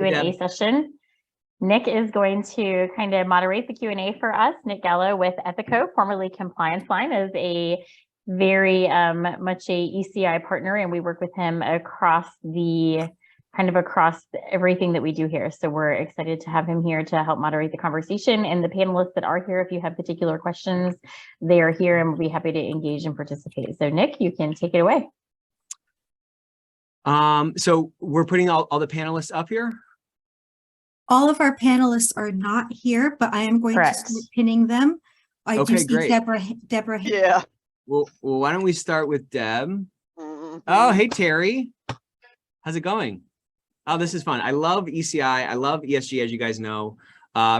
Q&A session. Nick is going to kind of moderate the Q&A for us. Nick Gallo with Ethico, formerly Compliance Line, is a very much a ECI partner, and we work with him across everything that we do here. So we're excited to have him here to help moderate the conversation. And the panelists that are here, if you have particular questions, they are here and we'll be happy to engage and participate. So Nick, you can take it away. So we're putting all the panelists up here? All of our panelists are not here, but I am going to start pinning them. I do see Deborah. Yeah. Well, why don't we start with Deb? Oh, hey, Terry. How's it going? Oh, this is fun. I love ECI. I love ESG, as you guys know.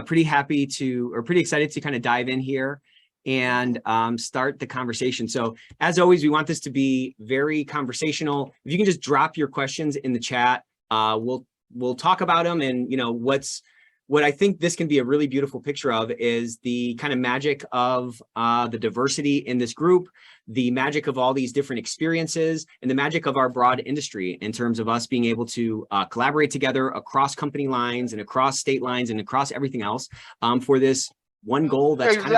Pretty excited to kind of dive in here and start the conversation. So as always, we want this to be very conversational. If you can just drop your questions in the chat, we'll talk about them. And what I think this can be a really beautiful picture of is the kind of magic of the diversity in this group, the magic of all these different experiences, and the magic of our broad industry in terms of us being able to collaborate together across company lines and across state lines and across everything else for this one goal that's kind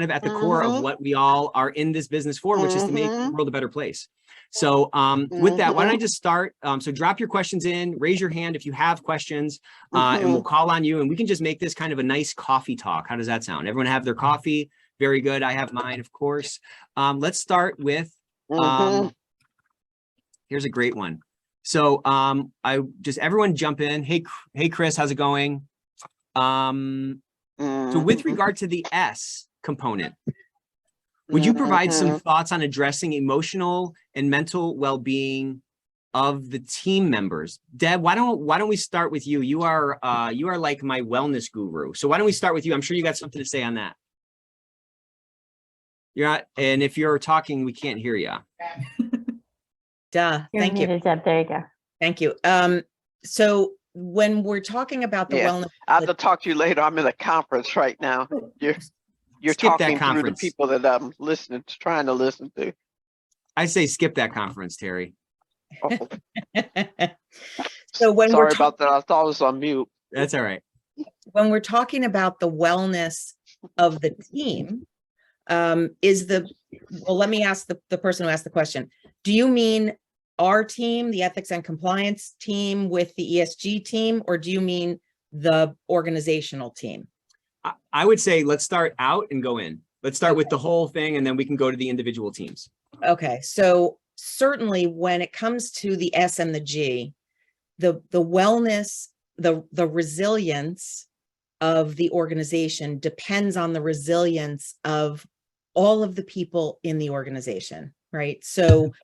of at the core of what we all are in this business for, which is to make the world a better place. So with that, why don't I just start? So drop your questions in, raise your hand if you have questions, and we'll call on you, and we can just make this kind of a nice coffee talk. How does that sound? Everyone have their coffee? Very good. I have mine, of course. Let's start with, here's a great one. So everyone jump in. Hey, Chris, how's it going? So with regard to the S component, would you provide some thoughts on addressing emotional and mental well-being of the team members? Deb, why don't we start with you? You are like my wellness guru. So why don't we start with you? I'm sure you got something to say on that. You're not, and if you're talking, we can't hear you. Duh. Thank you. Deb, there you go. Thank you. So when we're talking about the wellness, I have to talk to you later. I'm in a conference right now. You're talking through the people that I'm trying to listen to. I say skip that conference, Terry. Oh. So when Sorry about that. I thought it was on mute. That's all right. When we're talking about the wellness of the team, let me ask the person who asked the question. Do you mean our team, the ethics and compliance team with the ESG team, or do you mean the organizational team? I would say let's start out and go in. Let's start with the whole thing, and then we can go to the individual teams. Okay, so certainly when it comes to the S and the G, the wellness, the resilience of the organization depends on the resilience of all of the people in the organization, right? So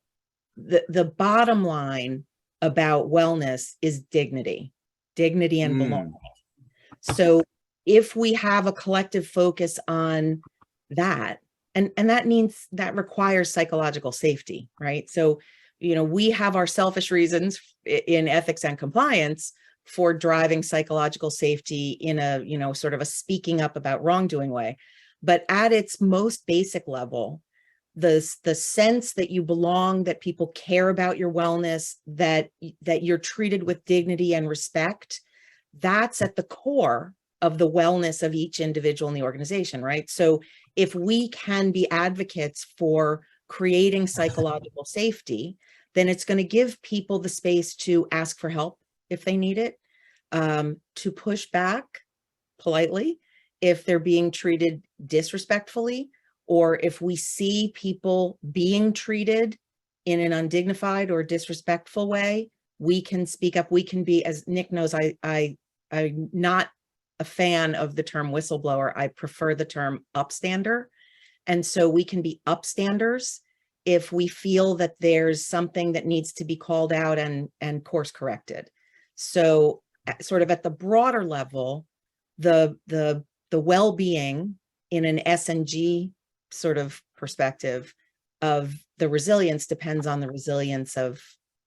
the bottom line about wellness is dignity and belonging. So if we have a collective focus on that, and that means that requires psychological safety, right? So, we have our selfish reasons in ethics and compliance for driving psychological safety in a, sort of a speaking up about wrongdoing way. But at its most basic level, the sense that you belong, that people care about your wellness, that you're treated with dignity and respect, that's at the core of the wellness of each individual in the organization, right? So if we can be advocates for creating psychological safety, then it's going to give people the space to ask for help if they need it, to push back politely if they're being treated disrespectfully, or if we see people being treated in an undignified or disrespectful way, we can speak up. We can be, as Nick knows, I'm not a fan of the term whistleblower. I prefer the term upstander. And so we can be upstanders if we feel that there's something that needs to be called out and course corrected. So sort of at the broader level, the well-being in an S&G sort of perspective of the resilience depends on the resilience of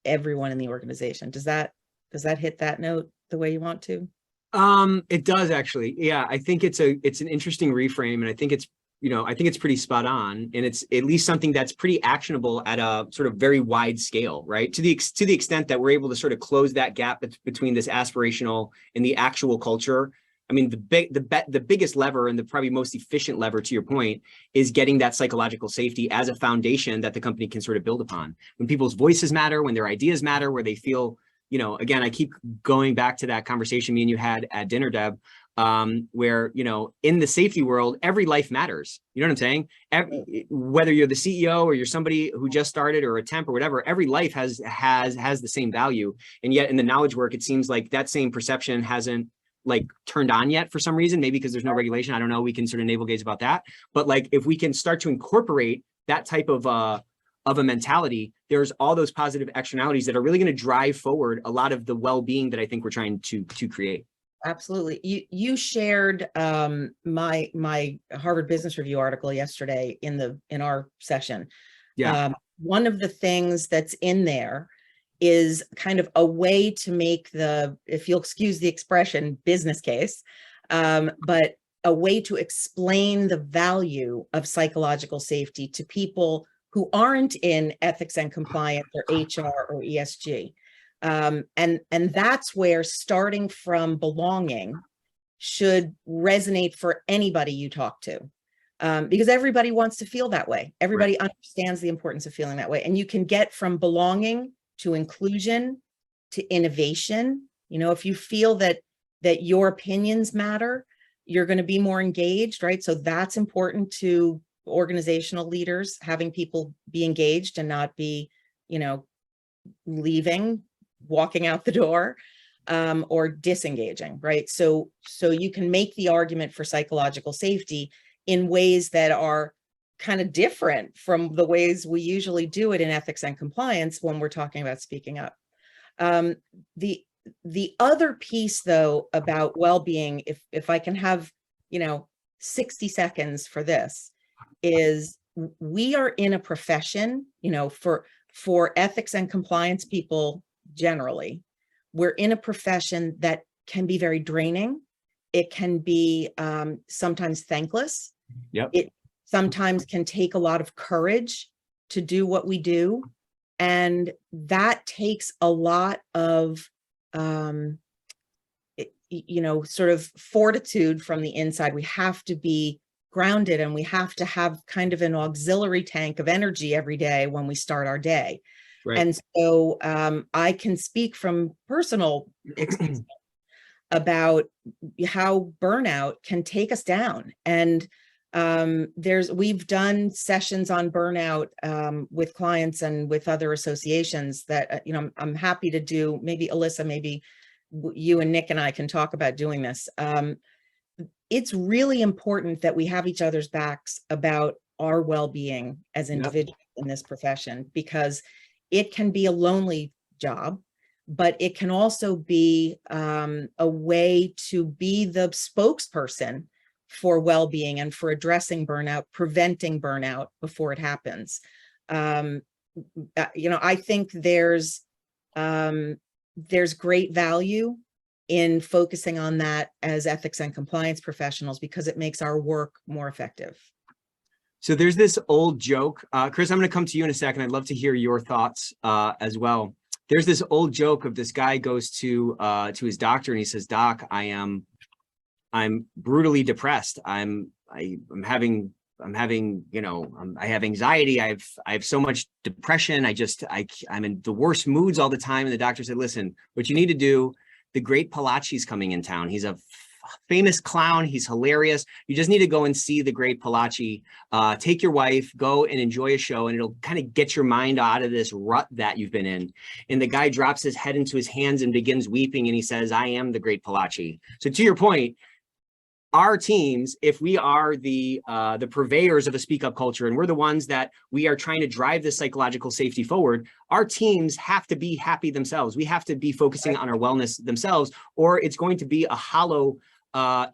everyone in the organization. Does that hit that note the way you want to? It does actually. Yeah, I think it's an interesting reframe, and I think it's I think it's pretty spot on, and it's at least something that's pretty actionable at a sort of very wide scale, right? To the extent that we're able to sort of close that gap between this aspirational and the actual culture. I mean, the biggest lever and the probably most efficient lever, to your point, is getting that psychological safety as a foundation that the company can sort of build upon. When people's voices matter, when their ideas matter, where they feel, again, I keep going back to that conversation me and you had at dinner, Deb. Where, in the safety world, every life matters. You know what I'm saying? Whether you're the CEO or you're somebody who just started or a temp or whatever, every life has the same value. And yet in the knowledge work, it seems like that same perception hasn't turned on yet for some reason, maybe because there's no regulation. I don't know. We can sort of navel gaze about that. But if we can start to incorporate that type of a mentality, there's all those positive externalities that are really going to drive forward a lot of the well-being that I think we're trying to create. Absolutely. You shared my Harvard Business Review article yesterday in our session. Yeah. One of the things that's in there is kind of a way to make if you'll excuse the expression, business case, but a way to explain the value of psychological safety to people who aren't in ethics and compliance or HR or ESG. And that's where starting from belonging should resonate for anybody you talk to, because everybody wants to feel that way. Everybody understands the importance of feeling that way. And you can get from belonging to inclusion to innovation. If you feel that your opinions matter, you're going to be more engaged, right? So that's important to organizational leaders, having people be engaged and not be, walking out the door, or disengaging, right? So you can make the argument for psychological safety in ways that are kind of different from the ways we usually do it in ethics and compliance when we're talking about speaking up. The other piece, though, about well-being, if I can have 60 seconds for this, is we are in a profession, for ethics and compliance people generally, we're in a profession that can be very draining. It can be sometimes thankless. Yep. It sometimes can take a lot of courage to do what we do. And that takes a lot of, sort of fortitude from the inside. We have to be grounded, and we have to have kind of an auxiliary tank of energy every day when we start our day. Right. And so I can speak from personal experience about how burnout can take us down. And we've done sessions on burnout with clients and with other associations that, I'm happy to do. Maybe Alyssa, maybe you and Nick and I can talk about doing this. It's really important that we have each other's backs about our well-being as individuals in this profession, because it can be a lonely job, but it can also be a way to be the spokesperson for well-being and for addressing burnout, preventing burnout before it happens. I think there's great value in focusing on that as ethics and compliance professionals, because it makes our work more effective. So there's this old joke, Chris, I'm going to come to you in a second. I'd love to hear your thoughts as well. There's this old joke of this guy goes to his doctor and he says, "Doc, I'm brutally depressed. I have anxiety. I have so much depression. I'm in the worst moods all the time." And the doctor said, "Listen, what you need to do, the great Palachi's coming in town. He's a famous clown. He's hilarious. You just need to go and see the great Palachi. Take your wife, go and enjoy a show, and it'll kind of get your mind out of this rut that you've been in." And the guy drops his head into his hands and begins weeping. And he says, "I am the great Palachi." So to your point, our teams, if we are the purveyors of a speak up culture, and we're the ones that we are trying to drive this psychological safety forward, our teams have to be happy themselves. We have to be focusing on our wellness themselves, or it's going to be a hollow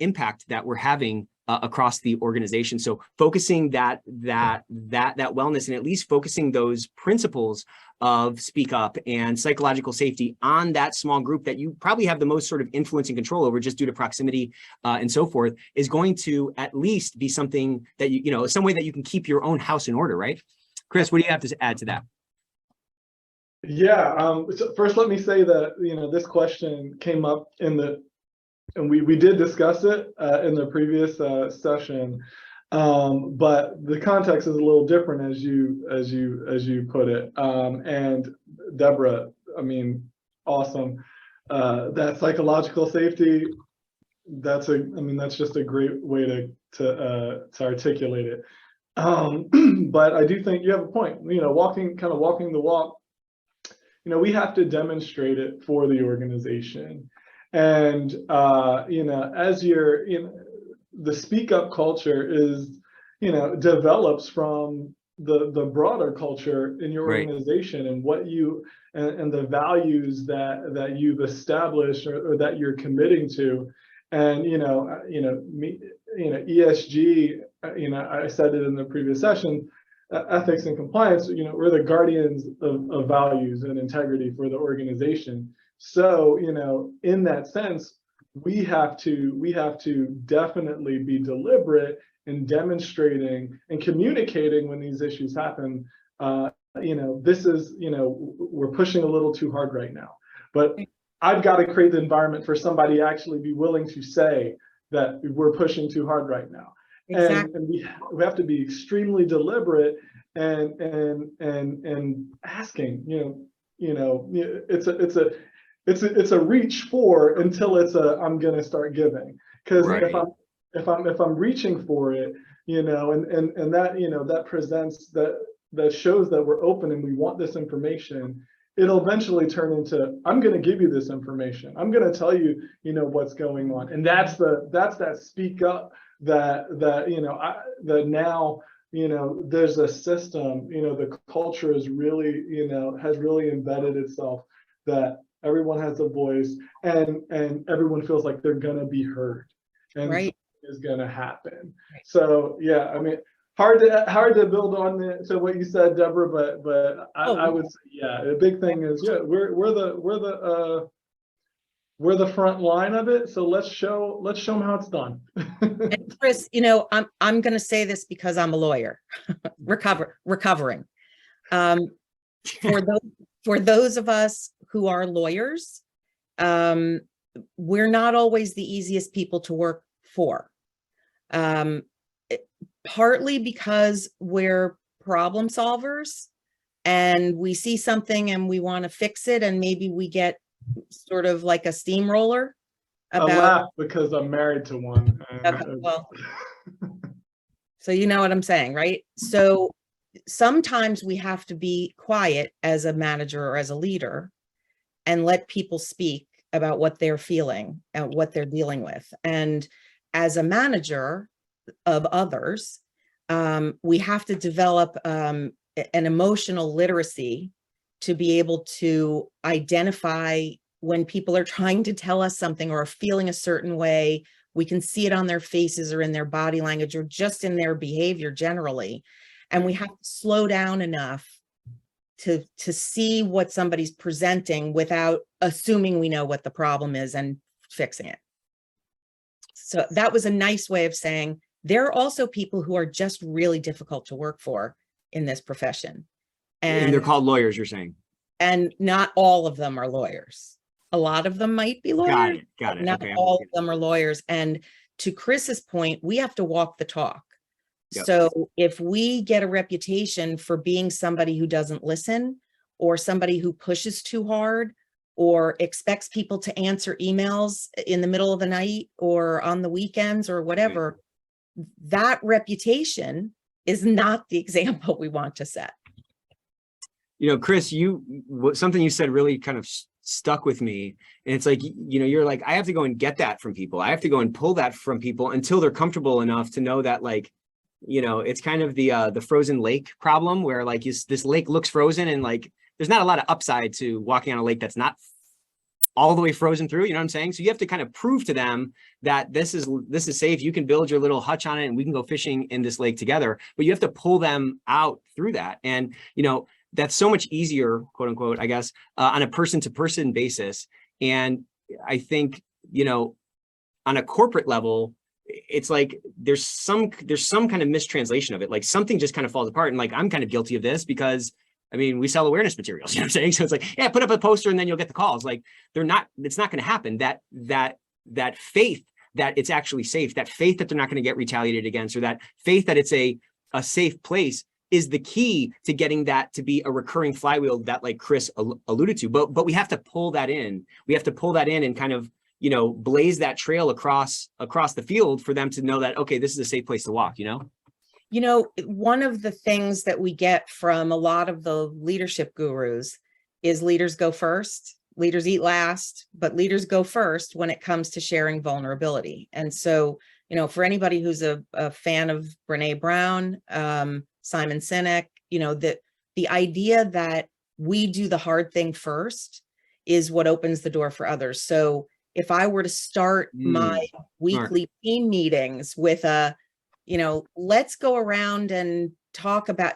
impact that we're having across the organization. So focusing that wellness, and at least focusing those principles of speak up and psychological safety on that small group that you probably have the most sort of influence and control over just due to proximity and so forth, is going to at least be something that some way that you can keep your own house in order, right? Chris, what do you have to add to that? Yeah, so first let me say that, this question came up and we did discuss it in the previous session, but the context is a little different as you put it. And Deborah, I mean, awesome. That psychological safety, that's just a great way to articulate it. But I do think you have a point. Walking the walk. We have to demonstrate it for the organization. And, as the speak up culture is, develops from the broader culture in your organization, and what and the values that you've established or that you're committing to. And, ESG, I said it in the previous session, ethics and compliance, we're the guardians of values and integrity for the organization. So, in that sense, we have to definitely be deliberate in demonstrating and communicating when these issues happen. This is, we're pushing a little too hard right now, but I've got to create the environment for somebody to actually be willing to say that we're pushing too hard right now. Exactly. And we have to be extremely deliberate and asking, it's a reach for until it's a I'm gonna start giving. Because if I'm reaching for it, and that that presents that shows that we're open and we want this information, it'll eventually turn into I'm gonna give you this information. I'm gonna tell you, what's going on. And that's that speak up that now there's a system, the culture is really, has really embedded itself that everyone has a voice and everyone feels like they're gonna be heard, and is gonna happen. So yeah, I mean, hard to build on to what you said, Deborah, but I would say, yeah, the big thing is, yeah, we're the front line of it. So let's show them how it's done. And Chris, I'm going to say this because I'm a lawyer, recovering. For those of us who are lawyers, we're not always the easiest people to work for. Partly because we're problem solvers and we see something and we want to fix it, and maybe we get sort of like a steamroller about. I laugh because I'm married to one. Okay, well, so you know what I'm saying, right? So sometimes we have to be quiet as a manager or as a leader and let people speak about what they're feeling and what they're dealing with. And as a manager of others, we have to develop an emotional literacy to be able to identify when people are trying to tell us something or are feeling a certain way. We can see it on their faces or in their body language or just in their behavior generally. And we have to slow down enough to see what somebody's presenting without assuming we know what the problem is and fixing it. So that was a nice way of saying there are also people who are just really difficult to work for in this profession. And they're called lawyers, you're saying? And not all of them are lawyers. A lot of them might be lawyers. Got it. Not all of them are lawyers. And to Chris's point, we have to walk the talk. Yep. So if we get a reputation for being somebody who doesn't listen, or somebody who pushes too hard, or expects people to answer emails in the middle of the night or on the weekends or whatever, that reputation is not the example we want to set. Chris, something you said really kind of stuck with me. And it's like, you're like, I have to go and get that from people. I have to go and pull that from people until they're comfortable enough to know that, like, it's kind of the frozen lake problem where, like, this lake looks frozen and, like, there's not a lot of upside to walking on a lake that's not all the way frozen through, you know what I'm saying? So you have to kind of prove to them that this is safe. You can build your little hutch on it and we can go fishing in this lake together, but you have to pull them out through that. And, you know, that's so much easier, quote unquote, I guess, on a person to person basis. And I think, you know, on a corporate level, it's like there's some kind of mistranslation of it. Like something just kind of falls apart. And like, I'm kind of guilty of this because I mean, we sell awareness materials, you know what I'm saying? So it's like, yeah, put up a poster and then you'll get the calls. Like it's not going to happen. That faith that it's actually safe, that faith that they're not going to get retaliated against, or that faith that it's a safe place is the key to getting that to be a recurring flywheel that like Chris alluded to. But we have to pull that in. We have to pull that in and kind of, you know, blaze that trail across the field for them to know that, okay, this is a safe place to walk, you know? You know, one of the things that we get from a lot of the leadership gurus is leaders go first, leaders eat last, but leaders go first when it comes to sharing vulnerability. And so, you know, for anybody who's a fan of Brené Brown, Simon Sinek, you know, the idea that we do the hard thing first is what opens the door for others. So if I were to start my weekly team meetings with you know, let's go around and talk about,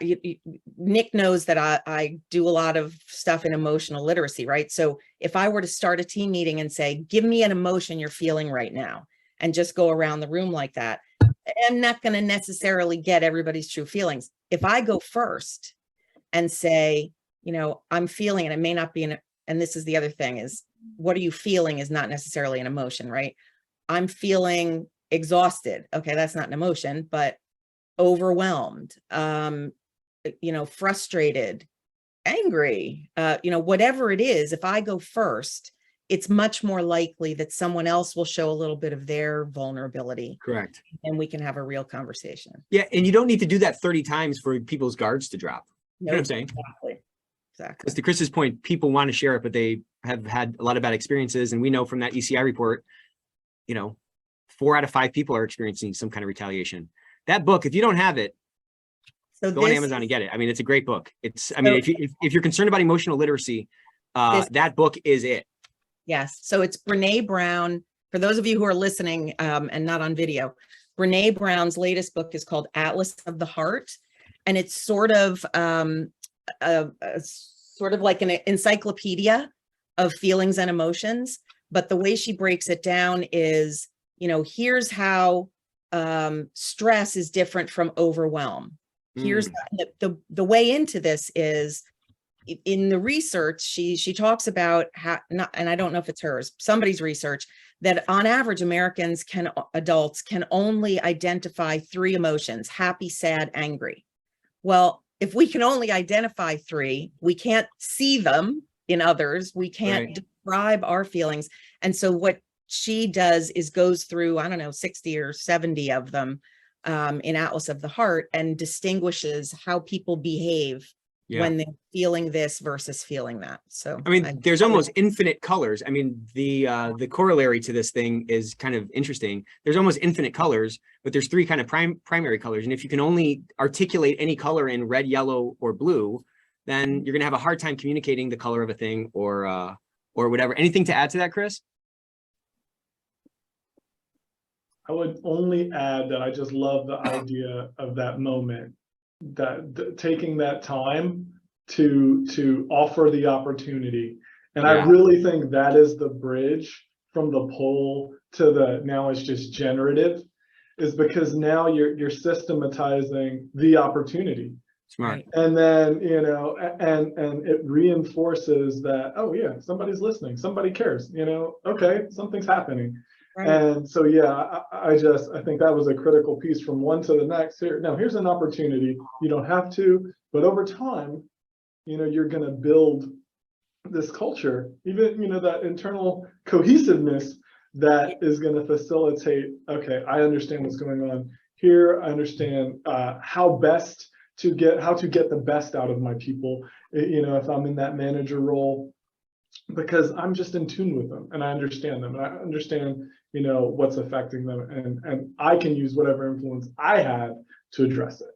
Nick knows that I do a lot of stuff in emotional literacy, right? So if I were to start a team meeting and say, give me an emotion you're feeling right now, and just go around the room like that, I'm not going to necessarily get everybody's true feelings. If I go first and say, you know, I'm feeling, and it may not be and this is the other thing is, what are you feeling is not necessarily an emotion, right? I'm feeling exhausted. Okay, that's not an emotion, but overwhelmed, you know, frustrated, angry, you know, whatever it is, if I go first, it's much more likely that someone else will show a little bit of their vulnerability. Correct. And we can have a real conversation. Yeah. And you don't need to do that 30 times for people's guards to drop. You know what I'm saying? Exactly. Because to Chris's point, people want to share it, but they have had a lot of bad experiences. And we know from that ECI report, you know, 4 out of 5 people are experiencing some kind of retaliation. That book, if you don't have it, so go on Amazon and get it. I mean, it's a great book. It's, I mean, if you're concerned about emotional literacy, that book is it. Yes. So it's Brené Brown. For those of you who are listening and not on video, Brené Brown's latest book is called Atlas of the Heart. And it's sort of like an encyclopedia of feelings and emotions. But the way she breaks it down is, you know, here's how stress is different from overwhelm. Here's the way into this is in the research, she talks about how, and I don't know if it's hers, somebody's research, that on average, adults can only identify 3 emotions: happy, sad, angry. Well, if we can only identify 3, we can't see them in others. We can't describe our feelings. And so what she does is goes through, I don't know, 60 or 70 of them in Atlas of the Heart, and distinguishes how people behave when they're feeling this versus feeling that. So I mean, there's almost infinite colors. I mean, the corollary to this thing is kind of interesting. There's almost infinite colors, but there's 3 kind of primary colors. And if you can only articulate any color in red, yellow, or blue, then you're going to have a hard time communicating the color of a thing or whatever. Anything to add to that, Chris? I would only add that I just love the idea of that moment, that taking that time to offer the opportunity. And I really think that is the bridge from the poll to the now it's just generative, is because now you're systematizing the opportunity. Smart. And then, you know, and it reinforces that, oh yeah, somebody's listening, somebody cares, you know, okay, something's happening. Right. And so, yeah, I think that was a critical piece from one to the next. Here's an opportunity. You don't have to, but over time, you know, you're going to build this culture, even, you know, that internal cohesiveness that is going to facilitate, okay, I understand what's going on here. I understand how to get the best out of my people, you know, if I'm in that manager role, because I'm just in tune with them and I understand them and I understand, you know, what's affecting them, and I can use whatever influence I have to address it.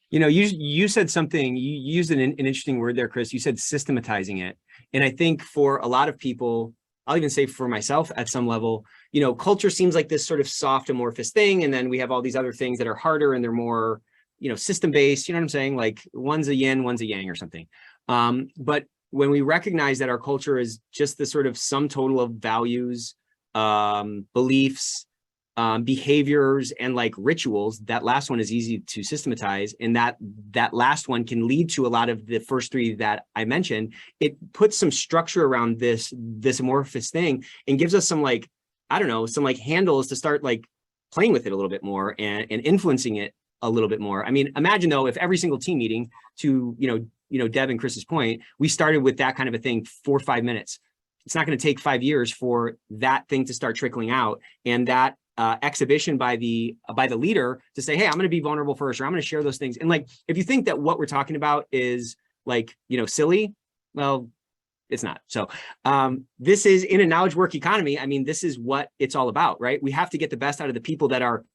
You know, you said something, you used an interesting word there, Chris. You said systematizing it. And I think for a lot of people, I'll even say for myself at some level, you know, culture seems like this sort of soft amorphous thing. And then we have all these other things that are harder and they're more, you know, system-based, you know what I'm saying? Like one's a yin, one's a yang or something. But when we recognize that our culture is just the sort of sum total of values, beliefs, behaviors, and like rituals, that last one is easy to systematize. And that last one can lead to a lot of the first three that I mentioned. It puts some structure around this amorphous thing and gives us some like, I don't know, some like handles to start like playing with it a little bit more and influencing it a little bit more. I mean, imagine though, if every single team meeting, to, you know, Deb and Chris's point, we started with that kind of a thing 4 or 5 minutes. It's not going to take 5 years for that thing to start trickling out, and that exhibition by the leader to say, hey, I'm going to be vulnerable first, or I'm going to share those things. And like, if you think that what we're talking about is like, you know, silly, well, it's not. So this is in a knowledge work economy. I mean, this is what it's all about, right? We have to get the best out of the people that are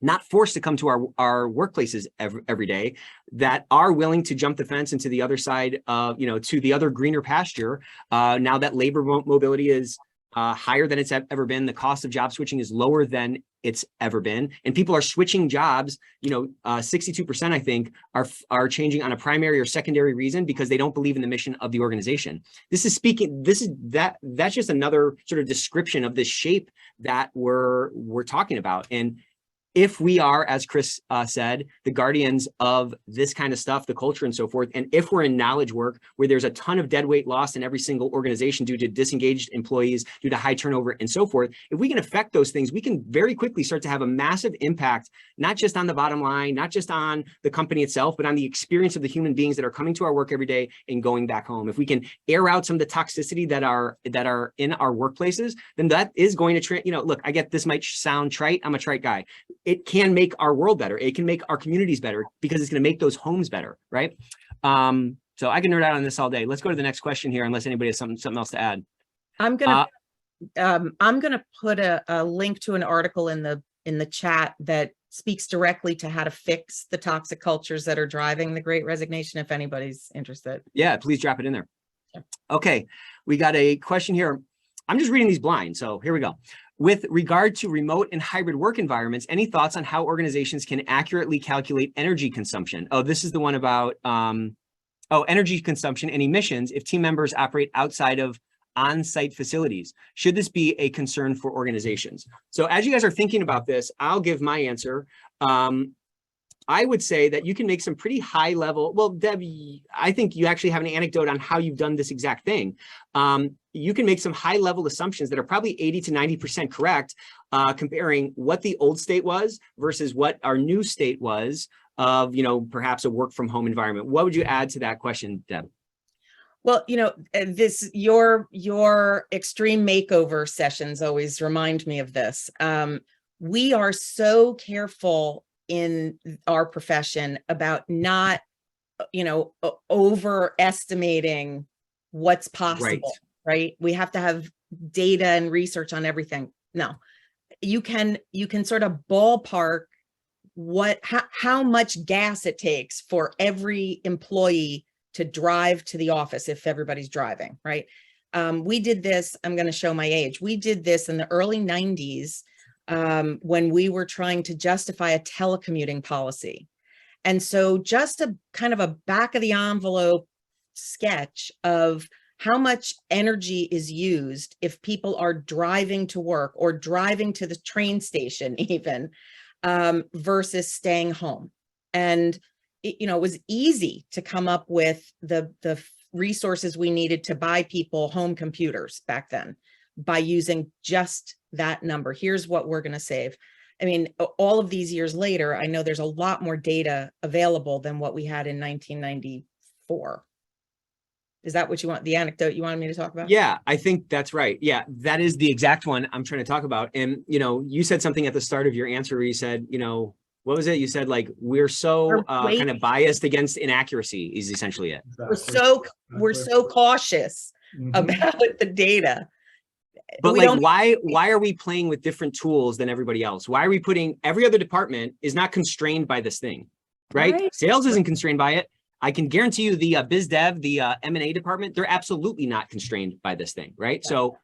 not forced to come to our workplaces every day, that are willing to jump the fence into the other side of, you know, to the other greener pasture. Now that labor mobility is higher than it's ever been, the cost of job switching is lower than it's ever been, and people are switching jobs. You know, 62% I think are changing on a primary or secondary reason because they don't believe in the mission of the organization. That's just another sort of description of this shape that we're talking about. And if we are, as Chris said, the guardians of this kind of stuff, the culture and so forth, and if we're in knowledge work where there's a ton of dead weight lost in every single organization due to disengaged employees, due to high turnover and so forth, if we can affect those things, we can very quickly start to have a massive impact, not just on the bottom line, not just on the company itself, but on the experience of the human beings that are coming to our work every day and going back home. If we can air out some of the toxicity that are in our workplaces, then that is going to, you know, look, I get this might sound trite. I'm a trite guy. It can make our world better. It can make our communities better because it's going to make those homes better, right? So I can nerd out on this all day. Let's go to the next question here, unless anybody has something else to add. I'm gonna put a link to an article in the chat that speaks directly to how to fix the toxic cultures that are driving the Great Resignation, if anybody's interested. Yeah, please drop it in there. Okay, we got a question here. I'm just reading these blind, so here we go. With regard to remote and hybrid work environments, any thoughts on how organizations can accurately calculate energy consumption? Oh, this is the one about energy consumption and emissions if team members operate outside of on-site facilities. Should this be a concern for organizations? So as you guys are thinking about this, I'll give my answer. I would say that you can make some pretty high level, well, Deb, I think you actually have an anecdote on how you've done this exact thing. You can make some high level assumptions that are probably 80 to 90% correct, comparing what the old state was versus what our new state was of, you know, perhaps a work from home environment. What would you add to that question, Deb? Well, you know, your extreme makeover sessions always remind me of this. We are so careful in our profession about not, you know, overestimating what's possible, right? We have to have data and research on everything. No, you can sort of ballpark how much gas it takes for every employee to drive to the office if everybody's driving, right? We did this, I'm going to show my age. We did this in the early 90s when we were trying to justify a telecommuting policy. And so just a kind of a back of the envelope sketch of how much energy is used if people are driving to work or driving to the train station even, versus staying home. And you know, it was easy to come up with the resources we needed to buy people home computers back then by using just that number. Here's what we're going to save. I mean, all of these years later, I know there's a lot more data available than what we had in 1994. Is that what you want, the anecdote you wanted me to talk about? Yeah, I think that's right. Yeah, that is the exact one I'm trying to talk about. And, you know, you said something at the start of your answer where you said, you know, what was it? You said like, we're so kind of biased against inaccuracy is essentially it. Exactly. We're so cautious about the data. But like, why are we playing with different tools than everybody else? Why are we putting, every other department is not constrained by this thing, right? Sales isn't constrained by it. I can guarantee you the biz dev, the M&A department, they're absolutely not constrained by this thing, right? So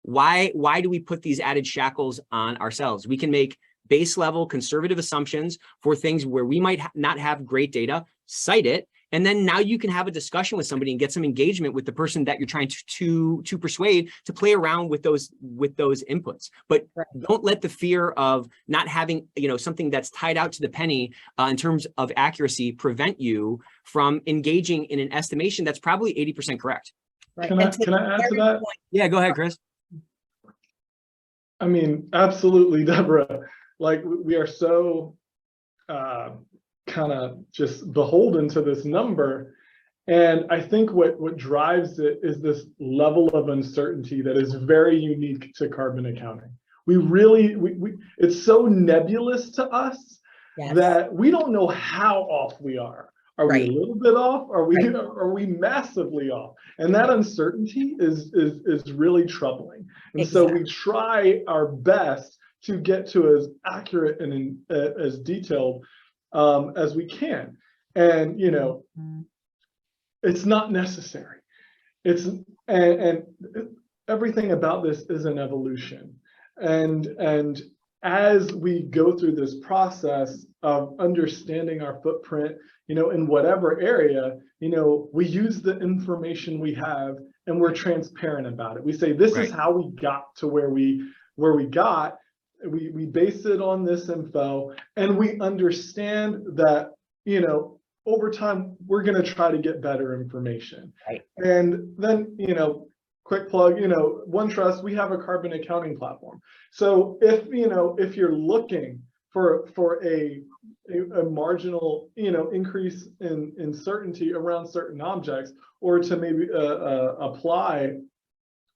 why do we put these added shackles on ourselves? We can make base level conservative assumptions for things where we might not have great data, cite it, and then now you can have a discussion with somebody and get some engagement with the person that you're trying to persuade to play around with those inputs. But don't let the fear of not having, something that's tied out to the penny in terms of accuracy prevent you from engaging in an estimation that's probably 80% correct. Right. Can I add to that? Yeah, go ahead, Chris. I mean, absolutely, Deborah. Like, we are so kind of just beholden to this number. And I think what drives it is this level of uncertainty that is very unique to carbon accounting. It's so nebulous to us that we don't know how off we are. Are we a little bit off? Are we massively off? And that uncertainty is really troubling. And so we try our best to get to as accurate and as detailed as we can. And it's not necessary. And everything about this is an evolution. And as we go through this process of understanding our footprint, in whatever area, we use the information we have and we're transparent about it. We say, this is how we got to where we got. We base it on this info, and we understand that, over time, we're going to try to get better information. Right. And then, quick plug, OneTrust, we have a carbon accounting platform. So if you're looking for a marginal, increase in certainty around certain objects, or to maybe apply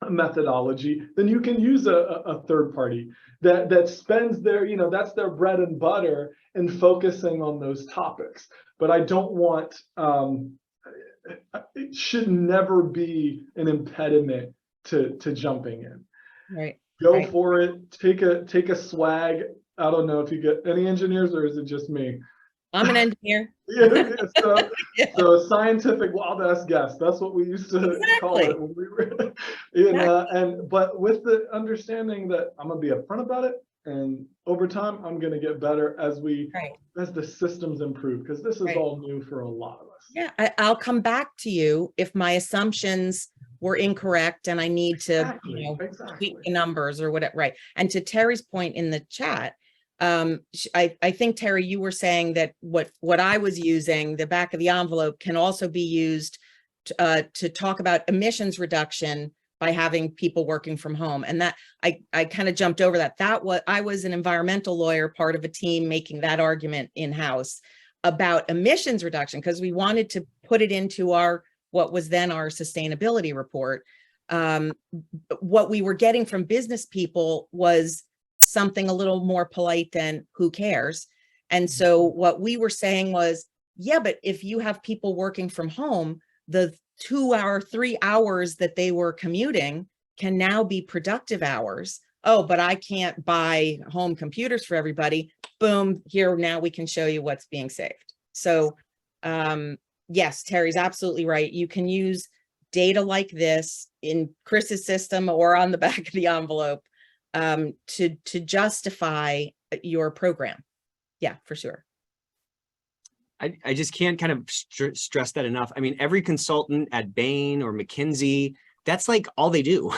a methodology, then you can use a third party that spends their, that's their bread and butter in focusing on those topics. But I don't want, it should never be an impediment to jumping in. Right. Go for it. Take a swag. I don't know if you get any engineers, or is it just me? I'm an engineer. So a scientific wild ass guess. That's what we used to call it when we were but with the understanding that I'm gonna be upfront about it, and over time I'm gonna get better as the systems improve, because this is all new for a lot of us. Yeah, I'll come back to you if my assumptions were incorrect and I need to tweak the numbers or whatever. Right. And to Terry's point in the chat, I think, Terry, you were saying that what I was using, the back of the envelope, can also be used to talk about emissions reduction by having people working from home. And that I kind of jumped over that. I was an environmental lawyer, part of a team making that argument in-house about emissions reduction, because we wanted to put it into what was then our sustainability report. What we were getting from business people was something a little more polite than who cares. And so what we were saying was, yeah, but if you have people working from home, the 3 hours that they were commuting can now be productive hours. Oh, but I can't buy home computers for everybody. Boom, here, now we can show you what's being saved. So yes, Terry's absolutely right. You can use data like this in Chris's system or on the back of the envelope to justify your program. Yeah, for sure. I just can't kind of stress that enough. I mean, every consultant at Bain or McKinsey, that's like all they do.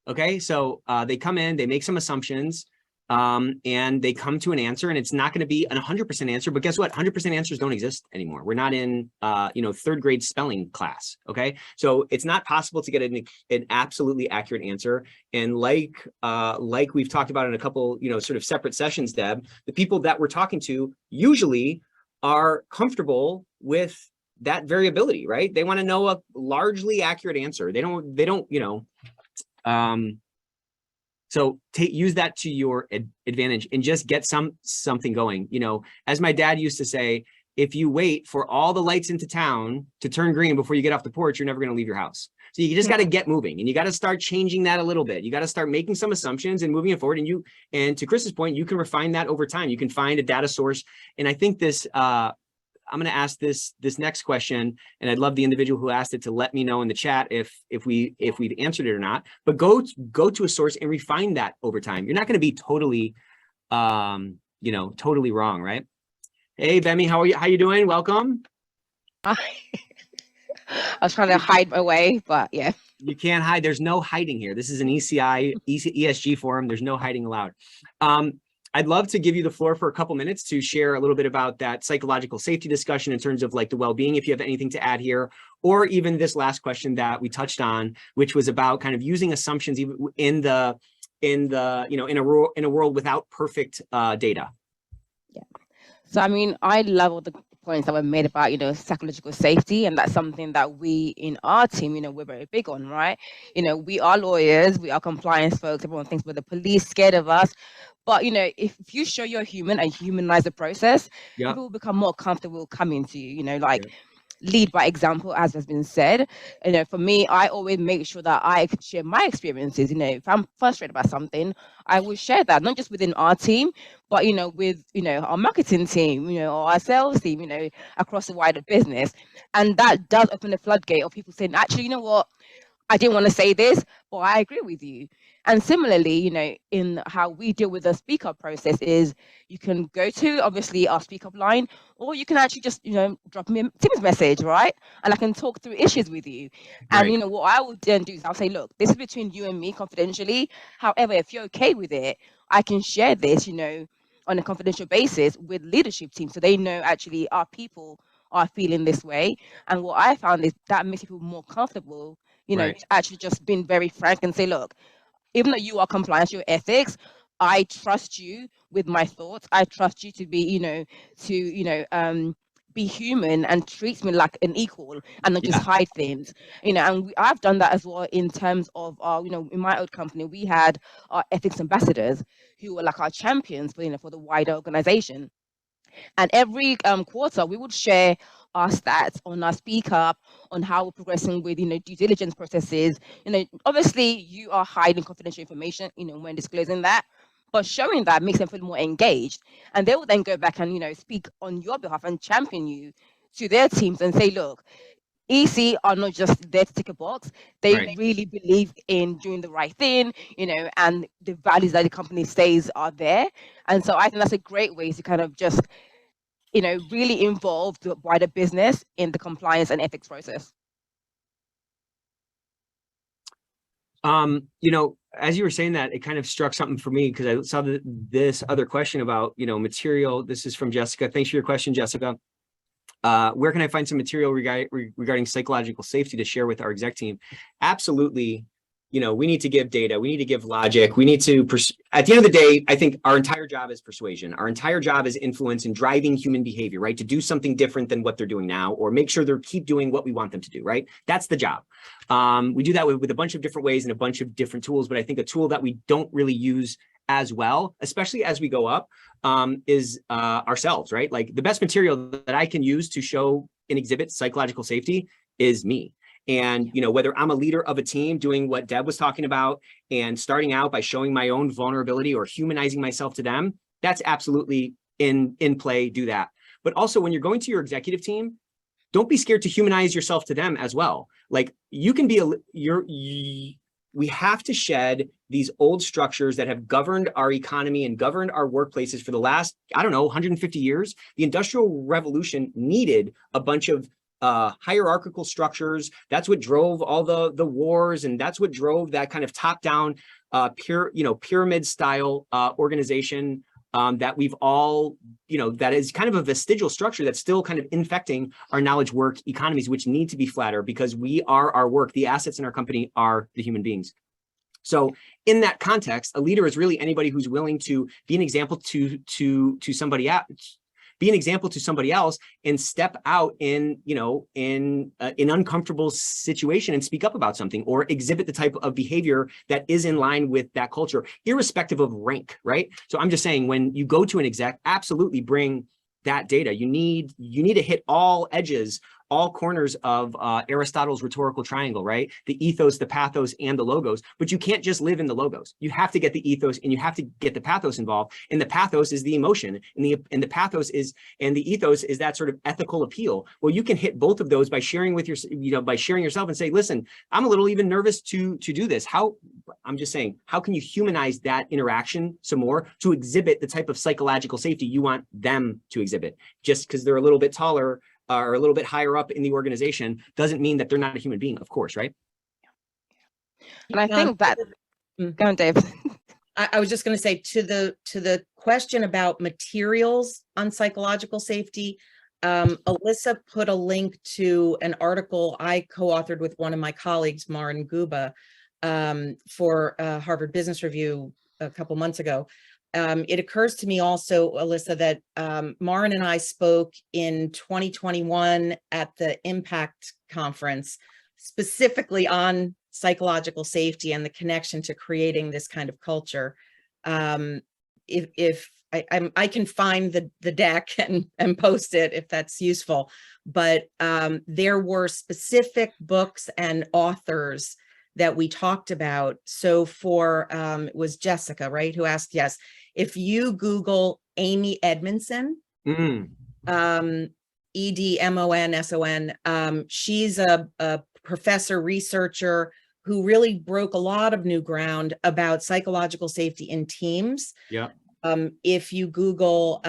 Okay, so they come in, they make some assumptions, and they come to an answer, and it's not going to be an 100% answer. But guess what? 100% answers don't exist anymore. We're not in third grade spelling class. Okay, so it's not possible to get an absolutely accurate answer. And like we've talked about in a couple sort of separate sessions, Deb, the people that we're talking to usually are comfortable with that variability, right? They want to know a largely accurate answer. They don't. So use that to your advantage and just get something going. As my dad used to say, if you wait for all the lights into town to turn green before you get off the porch, you're never going to leave your house. So you just got to get moving, and you got to start changing that a little bit. You got to start making some assumptions and moving it forward. And to Chris's point, you can refine that over time. You can find a data source. And I think this, I'm gonna ask this next question, and I'd love the individual who asked it to let me know in the chat if we've answered it or not. But go to a source and refine that over time. You're not going to be totally, totally wrong, right? Hey, Bemi, how are you? How you doing? Welcome. I was trying to hide my way, but yeah. You can't hide. There's no hiding here. This is an ESG forum. There's no hiding allowed. I'd love to give you the floor for a couple minutes to share a little bit about that psychological safety discussion in terms of like the well-being, if you have anything to add here, or even this last question that we touched on, which was about kind of using assumptions even in a world without perfect data. Yeah. So, I mean, I love all the points that were made about, psychological safety. And that's something that we in our team, we're very big on, right? We are lawyers, we are compliance folks. Everyone thinks we're the police, scared of us. But, if you show you're human and humanize the process, people will become more comfortable coming to you, lead by example, as has been said. For me, I always make sure that I share my experiences. If I'm frustrated about something, I will share that, not just within our team, but with our marketing team, or our sales team, across the wider business. And that does open the floodgate of people saying, actually, you know what, I didn't want to say this, but I agree with you. And similarly, in how we deal with the speak up process is you can go to obviously our speak up line, or you can actually just, drop me a Teams message, right? And I can talk through issues with you. Right. And what I will then do is I'll say, look, this is between you and me confidentially. However, if you're okay with it, I can share this, on a confidential basis with leadership team. So they know actually our people are feeling this way. And what I found is that makes people more comfortable, Right. actually just being very frank and say, look, even though you are compliance, your ethics, I trust you with my thoughts. I trust you to be, be human and treat me like an equal and not just hide things, and I've done that as well in terms of our, in my old company, we had our ethics ambassadors who were like our champions for the wider organization. And every quarter, we would share our stats on our speak up, on how we're progressing with, due diligence processes. Obviously you are hiding confidential information, when disclosing that, but showing that makes them feel more engaged. And they will then go back and, speak on your behalf and champion you to their teams and say, look, EC are not just there to tick a box. They really believe in doing the right thing, and the values that the company says are there. And so I think that's a great way to kind of just, really involve the wider business in the compliance and ethics process. As you were saying that, it kind of struck something for me because I saw this other question about, material. This is from Jessica. Thanks for your question, Jessica. Where can I find some material regarding psychological safety to share with our exec team? Absolutely. We need to give data. We need to give logic. We need to, at the end of the day, I think our entire job is persuasion. Our entire job is influence and driving human behavior, right? To do something different than what they're doing now, or make sure they keep doing what we want them to do, right? That's the job. We do that with a bunch of different ways and a bunch of different tools, but I think a tool that we don't really use as well, especially as we go up, is ourselves, right? Like the best material that I can use to show and exhibit psychological safety is me. And, whether I'm a leader of a team doing what Deb was talking about and starting out by showing my own vulnerability or humanizing myself to them, that's absolutely in play, do that. But also when you're going to your executive team, don't be scared to humanize yourself to them as well. Like you can be we have to shed these old structures that have governed our economy and governed our workplaces for the last, 150 years. The Industrial Revolution needed a bunch of hierarchical structures. That's what drove all the wars, and that's what drove that kind of top-down, pyramid style organization that we've all, that is kind of a vestigial structure that's still kind of infecting our knowledge work economies, which need to be flatter because we are our work. The assets in our company are the human beings. So in that context, a leader is really anybody who's willing to be an example to somebody else. Be an example to somebody else and step out in an uncomfortable situation and speak up about something or exhibit the type of behavior that is in line with that culture, irrespective of rank, right? So I'm just saying, when you go to an exec, absolutely bring that data. You need to hit all edges all corners of Aristotle's rhetorical triangle, right? The ethos, the pathos, and the logos. But you can't just live in the logos. You have to get the ethos and you have to get the pathos involved. And the pathos is the emotion, and the pathos is, and the ethos is that sort of ethical appeal. Well, you can hit both of those by sharing with your, by sharing yourself and say, listen, I'm a little even nervous to do this. I'm just saying, how can you humanize that interaction some more to exhibit the type of psychological safety you want them to exhibit? Just because they're a little bit taller or a little bit higher up in the organization doesn't mean that they're not a human being, of course, right? And I think that, go on, Dave. I was just going to say to the question about materials on psychological safety, Alyssa put a link to an article I co-authored with one of my colleagues, Marin Guba, for Harvard Business Review a couple months ago. It occurs to me also, Alyssa, that Marin and I spoke in 2021 at the Impact Conference, specifically on psychological safety and the connection to creating this kind of culture. If I can find the deck and post it if that's useful, but there were specific books and authors that we talked about. So for, it was Jessica, right, who asked, yes, if you Google Amy Edmondson, Edmonson, she's a professor, researcher who really broke a lot of new ground about psychological safety in teams. Yeah. If you Google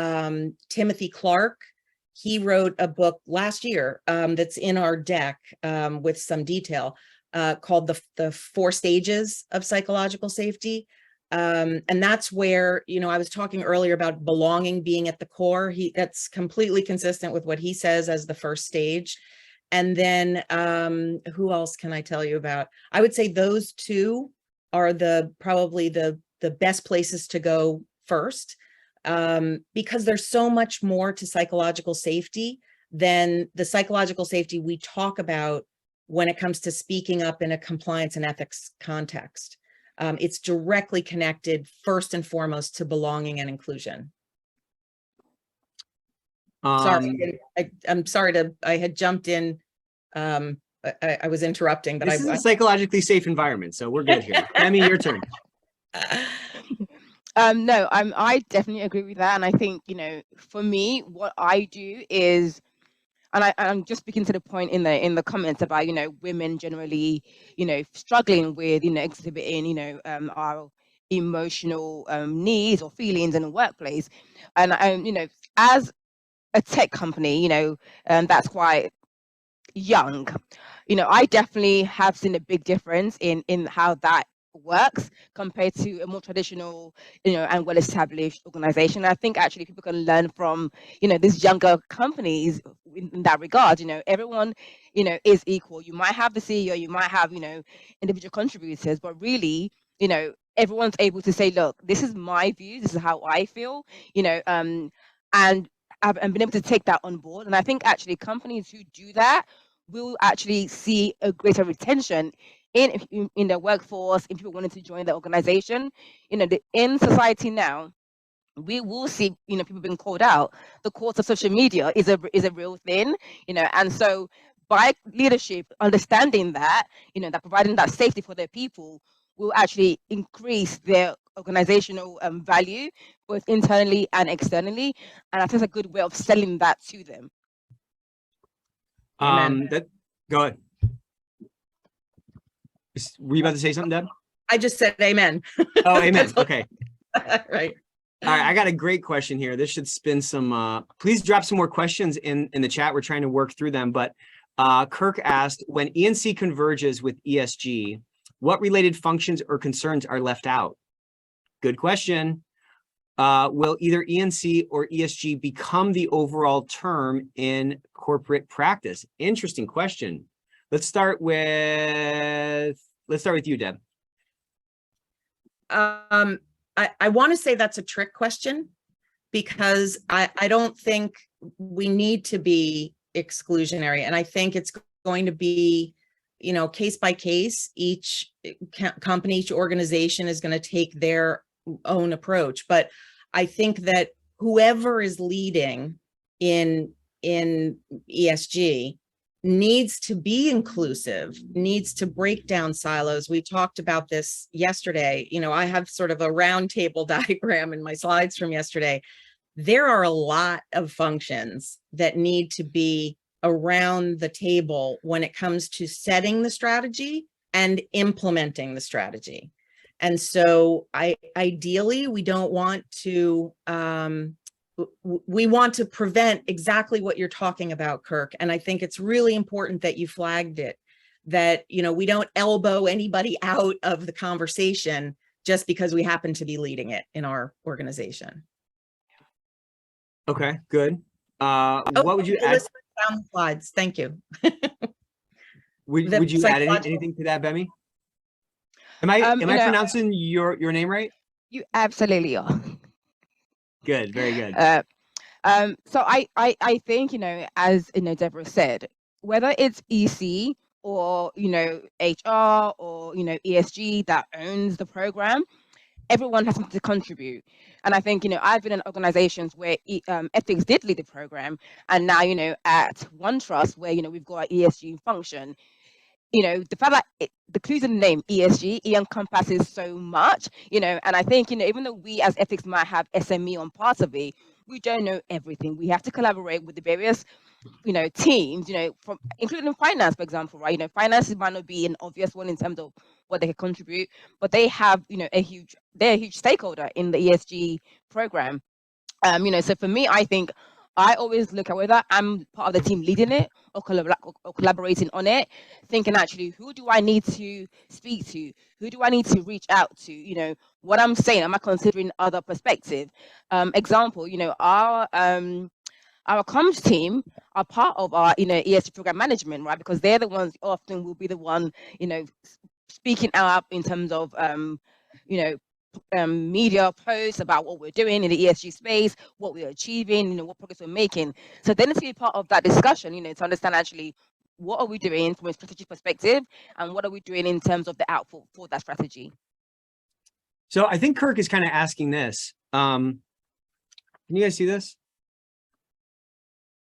Timothy Clark, he wrote a book last year that's in our deck with some detail called the 4 Stages of Psychological Safety. And that's where, I was talking earlier about belonging being at the core. That's completely consistent with what he says as the first stage. And then who else can I tell you about? I would say those 2 are probably the best places to go first, because there's so much more to psychological safety than the psychological safety we talk about when it comes to speaking up in a compliance and ethics context. It's directly connected first and foremost to belonging and inclusion. Sorry, I'm sorry I had jumped in. I was interrupting, but this is a psychologically safe environment, so we're good here. Emmy, your turn. No, I definitely agree with that. And I think, for me, what I do is, and I'm just speaking to the point in the comments about, women generally, struggling with, exhibiting, our emotional needs or feelings in the workplace. And, as a tech company, that's quite young, I definitely have seen a big difference in how that works compared to a more traditional, and well-established organization. I think actually people can learn from, these younger companies in that regard. Everyone, is equal. You might have the CEO, you might have, individual contributors, but really, everyone's able to say, look, this is my view, this is how I feel, and I've been able to take that on board. And I think actually companies who do that will actually see a greater retention in their workforce, in people wanting to join the organization. In society now, we will see, people being called out. The cost of social media is a real thing, and so by leadership understanding that, that providing that safety for their people will actually increase their organizational value, both internally and externally. And I think it's a good way of selling that to them. Go ahead. Were you about to say something, Deb? I just said amen. Oh, amen. Okay. Right. All right. I got a great question here. This should spin some, please drop some more questions in the chat. We're trying to work through them. But Kirk asked, when E&C converges with ESG, what related functions or concerns are left out? Good question. Will either E&C or ESG become the overall term in corporate practice? Interesting question. Let's start with you, Deb. I want to say that's a trick question, because I don't think we need to be exclusionary. And I think it's going to be, case by case. Each company, each organization is going to take their own approach. But I think that whoever is leading in ESG needs to be inclusive, needs to break down silos. We talked about this yesterday. You know, I have sort of a round table diagram in my slides from yesterday. There are a lot of functions that need to be around the table when it comes to setting the strategy and implementing the strategy. And so ideally, we don't want to, we want to prevent exactly what you're talking about, Kirk. And I think it's really important that you flagged it, that, you know, we don't elbow anybody out of the conversation just because we happen to be leading it in our organization. Okay, good. What would you add? Down the slides. Thank you. Would you add anything to that, Bemi? Am I pronouncing your name right? You absolutely are. Good, very good. So I think, you know, as you know, Deborah said, whether it's EC or, you know, HR or, you know, ESG that owns the program, everyone has something to contribute. And I think, you know, I've been in organizations where ethics did lead the program, and now, you know, at OneTrust, where, you know, we've got our ESG function, you know, the fact that the clues in the name ESG, encompasses so much, you know, and I think, you know, even though we as ethics might have SME on part of it, we don't know everything. We have to collaborate with the various, you know, teams, you know, from including finance, for example, right? You know, finance might not be an obvious one in terms of what they can contribute, but they have, you know, they're a huge stakeholder in the ESG program. You know, so for me, I think I always look at whether I'm part of the team leading it or collaborating on it, thinking actually, who do I need to speak to? Who do I need to reach out to? You know, what I'm saying, am I considering other perspective? Example, you know, our comms team are part of our, you know, ESG program management, right? Because they're the ones often will be the one, you know, speaking out in terms of, you know, media posts about what we're doing in the ESG space, what we're achieving, you know, what progress we're making. So then it's to be part of that discussion, you know, to understand actually what are we doing from a strategic perspective and what are we doing in terms of the output for that strategy. So I think Kirk is kind of asking this. Can you guys see this?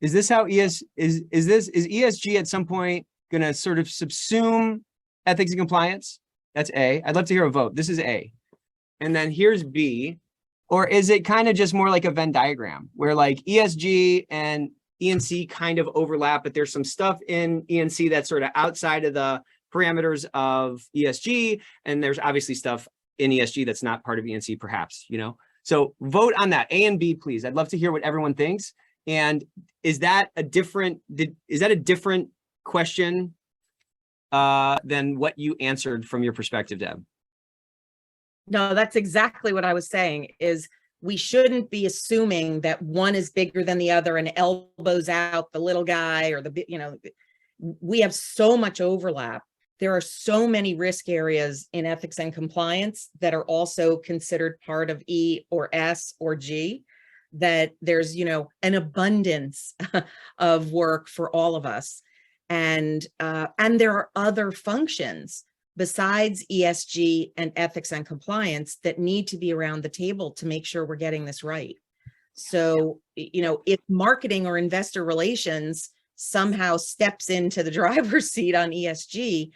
Is this how is ESG at some point going to sort of subsume ethics and compliance? That's A. I'd love to hear a vote. This is A. And then here's B. Or is it kind of just more like a Venn diagram where like ESG and ENC kind of overlap, but there's some stuff in ENC that's sort of outside of the parameters of ESG, and there's obviously stuff in ESG that's not part of ENC, perhaps, you know? So vote on that, A and B, please. I'd love to hear what everyone thinks. And is that a different question than what you answered from your perspective, Deb? No, that's exactly what I was saying, is we shouldn't be assuming that one is bigger than the other and elbows out the little guy or the, you know, we have so much overlap. There are so many risk areas in ethics and compliance that are also considered part of E or S or G, that there's, you know, an abundance of work for all of us. And there are other functions besides ESG and ethics and compliance that need to be around the table to make sure we're getting this right. So, you know, if marketing or investor relations somehow steps into the driver's seat on ESG,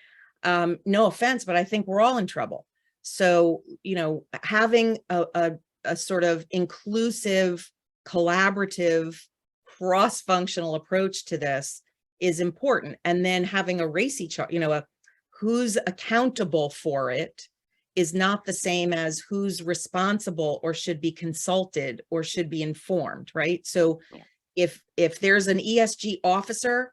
no offense, but I think we're all in trouble. So, you know, having a sort of inclusive, collaborative, cross-functional approach to this is important. And then having a racy chart, you know, who's accountable for it is not the same as who's responsible or should be consulted or should be informed, right? So if there's an ESG officer,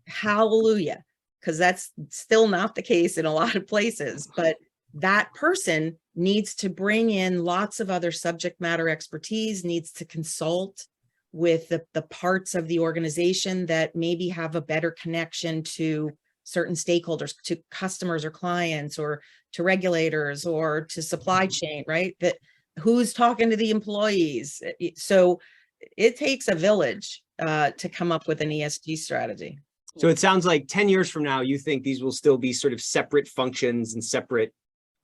hallelujah, because that's still not the case in a lot of places, but that person needs to bring in lots of other subject matter expertise, needs to consult with the parts of the organization that maybe have a better connection to certain stakeholders, to customers or clients or to regulators or to supply chain, right? That who's talking to the employees. So it takes a village to come up with an ESG strategy. So it sounds like 10 years from now, you think these will still be sort of separate functions and separate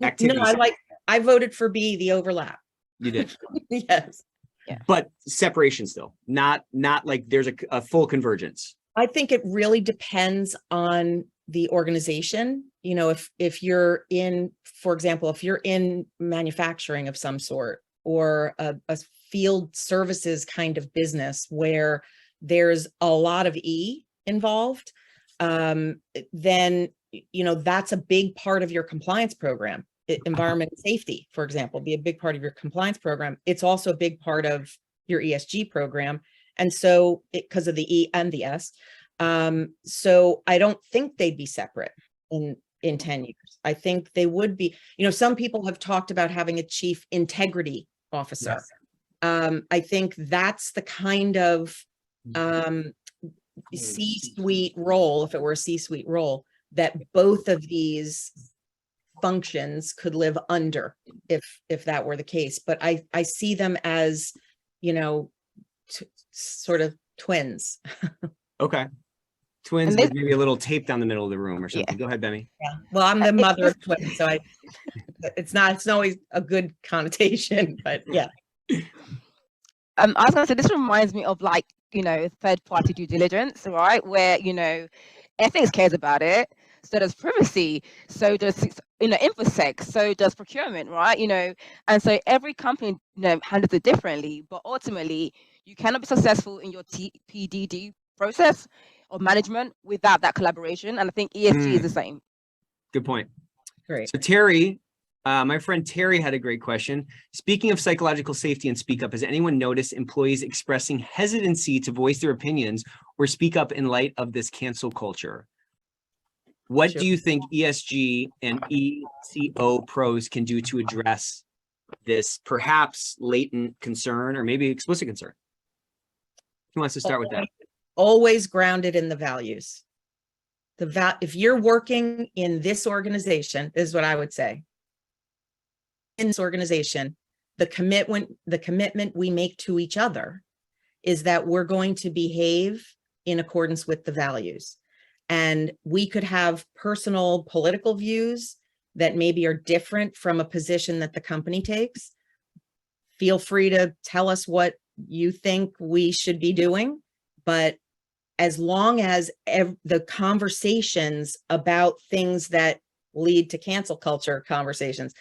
activities. No, I voted for B, the overlap. You did. Yes. Yeah. But separation still, not like there's a full convergence. I think it really depends on the organization. You know, if you're in, for example, if you're in manufacturing of some sort, or a field services kind of business where there's a lot of E involved, then, you know, that's a big part of your compliance program. Environment and safety, for example, be a big part of your compliance program. It's also a big part of your ESG program. And so because of the E and the S. So I don't think they'd be separate in 10 years. I think they would be, you know, some people have talked about having a chief integrity officer. Yes. I think that's the kind of C-suite role, if it were a C-suite role, that both of these functions could live under, if that were the case. But I see them as, you know, sort of twins. Okay. Twins with maybe a little tape down the middle of the room or something. Yeah. Go ahead, Bemi. Yeah. Well, I'm the mother of twins, so it's always a good connotation, but yeah. I was gonna say, this reminds me of, like, you know, third-party due diligence, right? Where, you know, ethics cares about it. So does privacy, so does, you know, InfoSec, so does procurement, right? You know, and so every company, you know, handles it differently, but ultimately you cannot be successful in your PDD process or management without that collaboration. And I think ESG is the same. Good point. Great. So Terry, my friend Terry had a great question. Speaking of psychological safety and speak up, has anyone noticed employees expressing hesitancy to voice their opinions or speak up in light of this cancel culture? What do you think ESG and ECO pros can do to address this perhaps latent concern or maybe explicit concern? Who wants to start with that? Always grounded in the values. If you're working in this organization, this is what I would say. In this organization, the commitment we make to each other is that we're going to behave in accordance with the values. And we could have personal political views that maybe are different from a position that the company takes. Feel free to tell us what you think we should be doing. But as long as the conversations about things that lead to cancel culture conversations,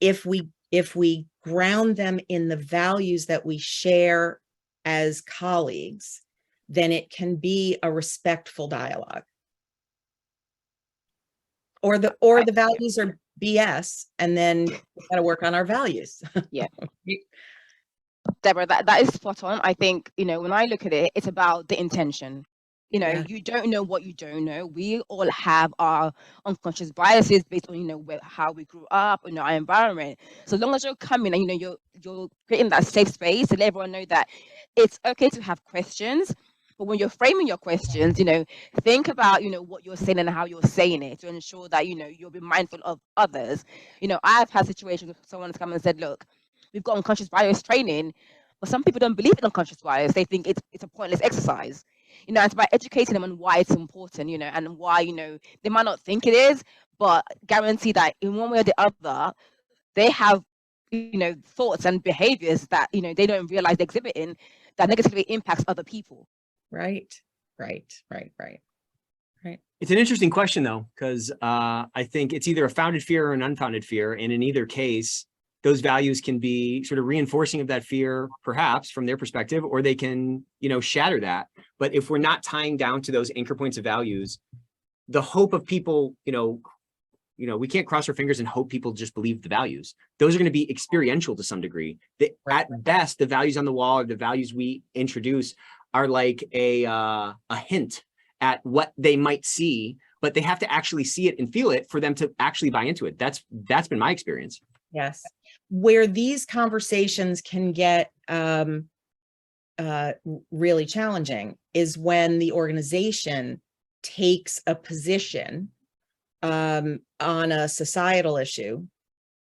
if we ground them in the values that we share as colleagues, then it can be a respectful dialogue. Or the values are BS, and then we got to work on our values. Yeah. Deborah, that is spot on. I think, you know, when I look at it, it's about the intention. You know, you don't know what you don't know. We all have our unconscious biases based on, you know, how we grew up, you know, our environment. So long as you're coming and, you know, you're creating that safe space to let everyone know that it's okay to have questions, but when you're framing your questions, you know, think about, you know, what you're saying and how you're saying it to ensure that, you know, you'll be mindful of others. You know, I've had situations where someone has come and said, look, we've got unconscious bias training, but some people don't believe in unconscious bias. They think it's a pointless exercise. You know, it's about educating them on why it's important, you know, and why, you know, they might not think it is, but guarantee that in one way or the other, they have, you know, thoughts and behaviors that, you know, they don't realize they're exhibiting that negatively impacts other people. Right. It's an interesting question, though, because I think it's either a founded fear or an unfounded fear. And in either case, those values can be sort of reinforcing of that fear, perhaps from their perspective, or they can, you know, shatter that. But if we're not tying down to those anchor points of values, the hope of people, you know, we can't cross our fingers and hope people just believe the values. Those are going to be experiential to some degree. At best, the values on the wall or the values we introduce are like a hint at what they might see, but they have to actually see it and feel it for them to actually buy into it. That's been my experience. Yes. Where these conversations can get really challenging is when the organization takes a position on a societal issue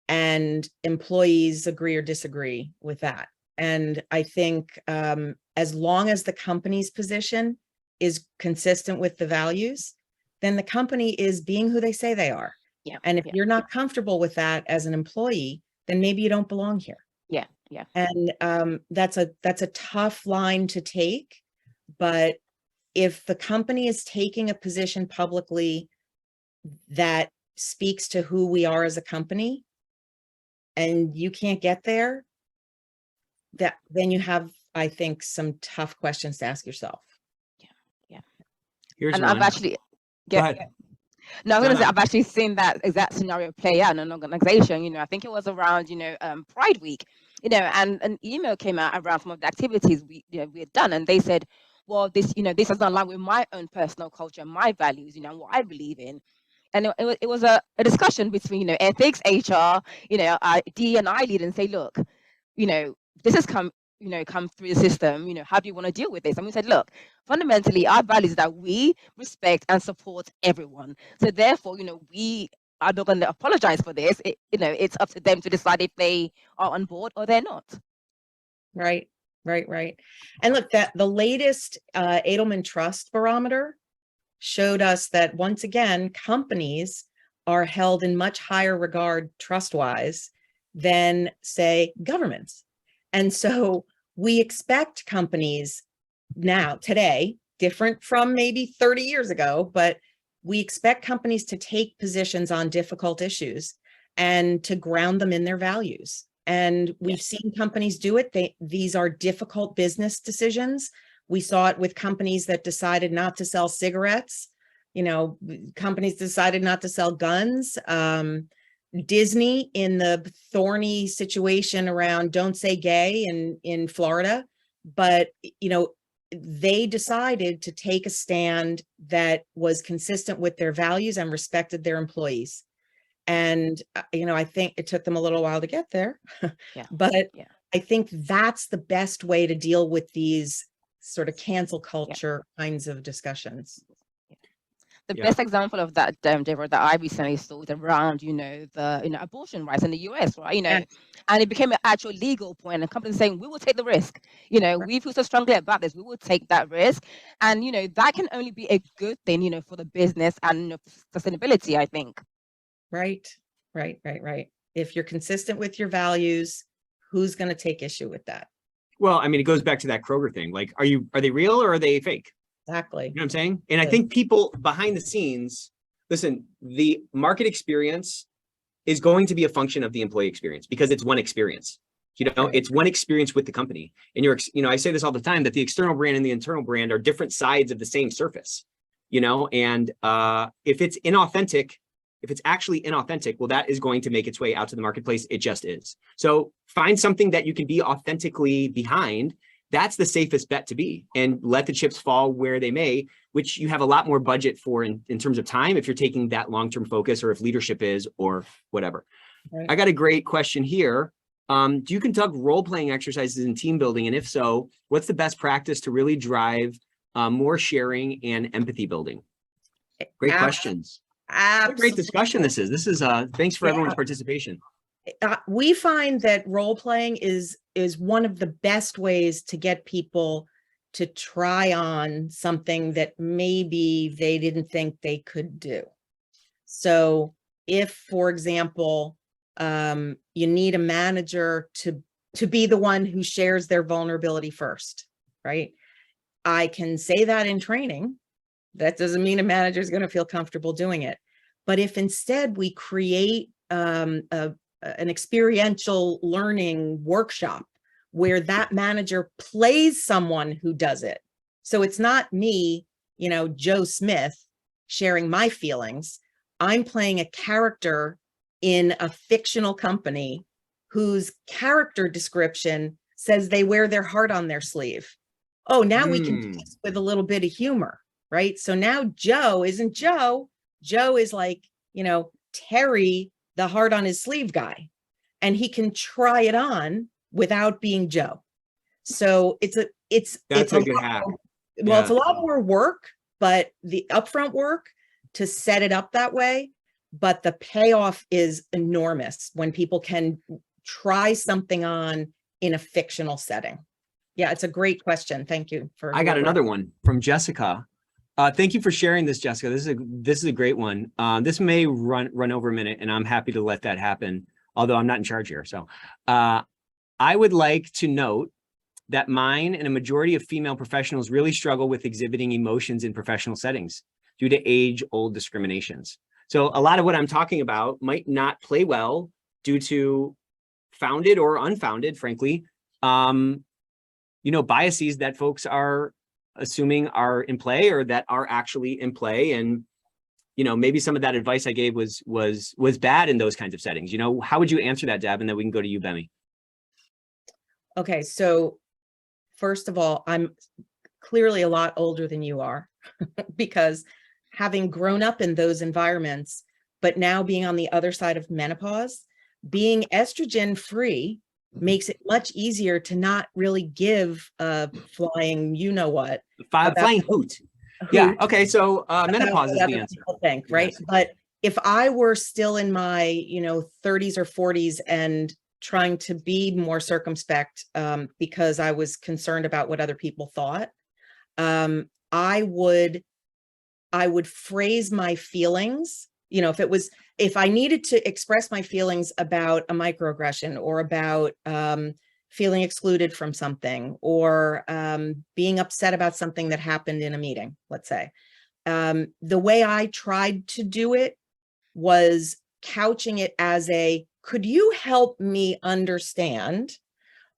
and employees agree or disagree with that. And I think as long as the company's position is consistent with the values, then the company is being who they say they are. Yeah. And if you're not comfortable with that as an employee, then maybe you don't belong here. Yeah. And that's a tough line to take, but if the company is taking a position publicly that speaks to who we are as a company, and you can't get there, then you have, I think, some tough questions to ask yourself. Yeah. Here's and one. I've actually Go ahead. No, I was going to say, I've actually seen that exact scenario play out in an organization. I think it was around, Pride Week, and an email came out around some of the activities we had done. And they said, well, this doesn't align with my own personal culture and my values, and what I believe in. And it was a discussion between, ethics, HR, D and I lead, and say, look, this has come through the system, how do you want to deal with this? And we said, look, fundamentally, our values is that we respect and support everyone. So therefore, we are not going to apologize for this. It's up to them to decide if they are on board or they're not. Right. And look, that the latest Edelman Trust Barometer showed us that once again, companies are held in much higher regard trust-wise than, say, governments. And so we expect companies now, today, different from maybe 30 years ago, but we expect companies to take positions on difficult issues and to ground them in their values. And we've seen companies do it. These are difficult business decisions. We saw it with companies that decided not to sell cigarettes. Companies decided not to sell guns. Disney in the thorny situation around Don't Say Gay in Florida, but they decided to take a stand that was consistent with their values and respected their employees. And I think it took them a little while to get there, but I think that's the best way to deal with these sort of cancel culture kinds of discussions. The best example of that, Deborah, that I recently saw was around, the abortion rights in the US, right? And it became an actual legal point, and companies saying, we will take the risk. We feel so strongly about this, we will take that risk. And, that can only be a good thing, for the business and sustainability, I think. Right. If you're consistent with your values, who's going to take issue with that? Well, I mean, it goes back to that Kroger thing. Like, are they real or are they fake? Exactly. You know what I'm saying? And I think people behind the scenes, listen, the market experience is going to be a function of the employee experience because it's one experience. It's one experience with the company. And I say this all the time, that the external brand and the internal brand are different sides of the same surface, and if it's inauthentic, if it's actually inauthentic, well, that is going to make its way out to the marketplace. It just is. So find something that you can be authentically behind. That's the safest bet to be, and let the chips fall where they may, which you have a lot more budget for in terms of time if you're taking that long-term focus, or if leadership is, or whatever. Right. I got a great question here. Do you conduct role-playing exercises in team building? And if so, what's the best practice to really drive more sharing and empathy building? Great questions. Absolutely. Great discussion this is. Thanks for everyone's participation. We find that role-playing is one of the best ways to get people to try on something that maybe they didn't think they could do. So if, for example, you need a manager to be the one who shares their vulnerability first, right? I can say that in training. That doesn't mean a manager is going to feel comfortable doing it. But if instead we create an experiential learning workshop where that manager plays someone who does it. So it's not me, Joe Smith, sharing my feelings. I'm playing a character in a fictional company whose character description says they wear their heart on their sleeve. Oh, now we can do this with a little bit of humor, right? So now Joe isn't Joe. Joe is like, Terry, the heart on his sleeve guy, and he can try it on without being Joe. So it's a good hack. Well, it's a lot more work, but the upfront work to set it up that way, but the payoff is enormous when people can try something on in a fictional setting. Yeah, it's a great question. Thank you for. I got another one from Jessica. Thank you for sharing this, Jessica. This is a great one. This may run over a minute, and I'm happy to let that happen, although I'm not in charge here. So I would like to note that mine and a majority of female professionals really struggle with exhibiting emotions in professional settings due to age-old discriminations. So a lot of what I'm talking about might not play well due to founded or unfounded, frankly, biases that folks are assuming are in play or that are actually in play. And, maybe some of that advice I gave was bad in those kinds of settings. How would you answer that, Deb? And then we can go to you, Bemi. Okay, so first of all, I'm clearly a lot older than you are because having grown up in those environments, but now being on the other side of menopause, being estrogen free makes it much easier to not really give a flying, flying hoot. Yeah. Okay. So menopause is the answer. Think, right? Yes. But if I were still in my, 30s or 40s and trying to be more circumspect because I was concerned about what other people thought, I would phrase my feelings. If I needed to express my feelings about a microaggression or about feeling excluded from something or being upset about something that happened in a meeting, let's say, the way I tried to do it was couching it as could you help me understand?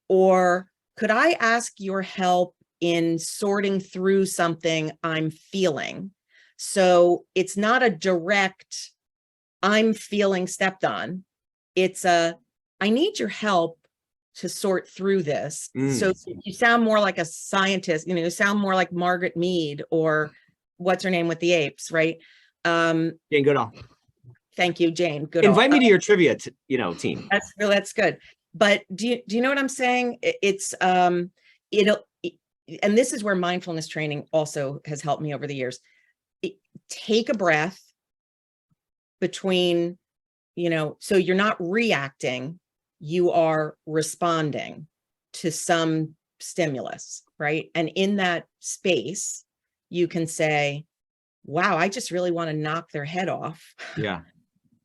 Or could I ask your help in sorting through something I'm feeling? So it's not a direct, I'm feeling stepped on. It's I need your help to sort through this. So you sound more like a scientist, you sound more like Margaret Mead or what's her name with the apes, right? Jane Goodall. Thank you, Jane Goodall. Invite me to your trivia, team. That's good. But do you know what I'm saying? It's and this is where mindfulness training also has helped me over the years. Take a breath between, so you're not reacting, you are responding to some stimulus, right? And in that space, you can say, wow, I just really want to knock their head off. Yeah.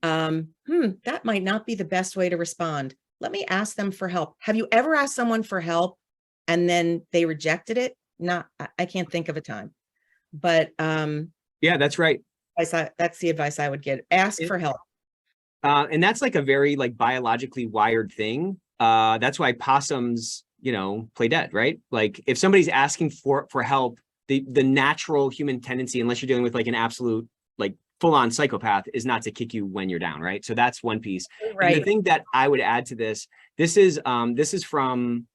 That might not be the best way to respond. Let me ask them for help. Have you ever asked someone for help and then they rejected it? I can't think of a time, but yeah, that's right. That's the advice I would give. Ask for help. And that's like a very biologically wired thing. That's why possums, play dead, right? Like if somebody's asking for help, the natural human tendency, unless you're dealing with an absolute full-on psychopath, is not to kick you when you're down, right? So that's one piece. Right. And the thing that I would add to this is from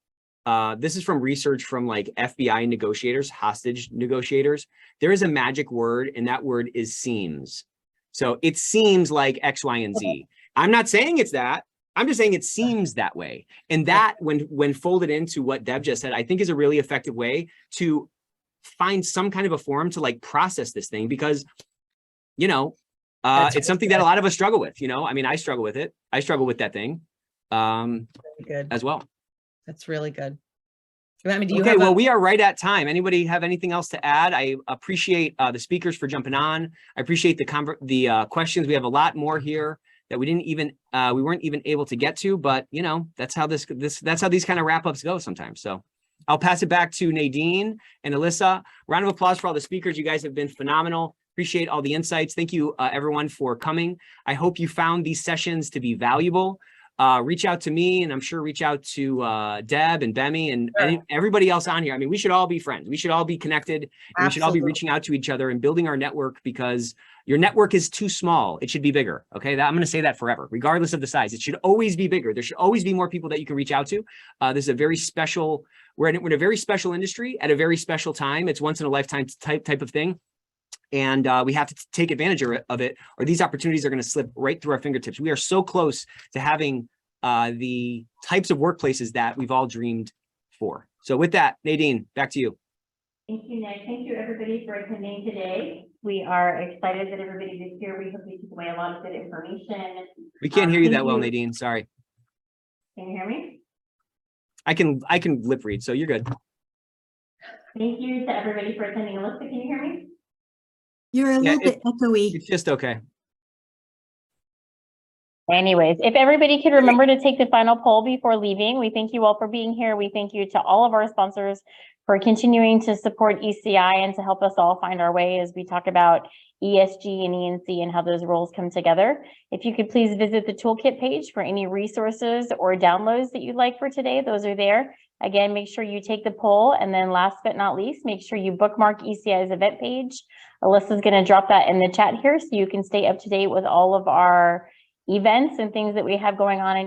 research from FBI negotiators, hostage negotiators. There is a magic word, and that word is seems. So it seems like X, Y, and Z. I'm not saying it's that. I'm just saying it seems that way. And that, when folded into what Deb just said, I think is a really effective way to find some kind of a forum to process this thing, because it's something that a lot of us struggle with. I struggle with it. I struggle with that thing as well. That's really good. Well, we are right at time. Anybody have anything else to add? I appreciate the speakers for jumping on. I appreciate the questions. We have a lot more here that we weren't even able to get to, but that's how that's how these kind of wrap-ups go sometimes. So I'll pass it back to Nadine and Alyssa. Round of applause for all the speakers. You guys have been phenomenal. Appreciate all the insights. Thank you, everyone, for coming. I hope you found these sessions to be valuable. Reach out to me, and I'm sure reach out to Deb and Bemi and everybody else on here. We should all be friends. We should all be connected. And we should all be reaching out to each other and building our network, because your network is too small. It should be bigger. Okay, I'm going to say that forever, regardless of the size. It should always be bigger. There should always be more people that you can reach out to. This is a very special. We're in a very special industry at a very special time. It's once in a lifetime type of thing. And we have to take advantage of it, or these opportunities are going to slip right through our fingertips. We are so close to having the types of workplaces that we've all dreamed for. So with that, Nadine, back to you. Thank you, Nick. Thank you, everybody, for attending today. We are excited that everybody is here. We hope you took away a lot of good information. We can't hear you that well, Nadine. Sorry. Can you hear me? I can lip read, so you're good. Thank you to everybody for attending. Alyssa, can you hear me? You're a little bit echoey. It's just okay. Anyways, if everybody could remember to take the final poll before leaving, we thank you all for being here. We thank you to all of our sponsors for continuing to support ECI and to help us all find our way as we talk about ESG and ENC and how those roles come together. If you could please visit the toolkit page for any resources or downloads that you'd like for today, those are there. Again, make sure you take the poll, and then last but not least, make sure you bookmark ECI's event page. Alyssa's going to drop that in the chat here so you can stay up to date with all of our events and things that we have going on in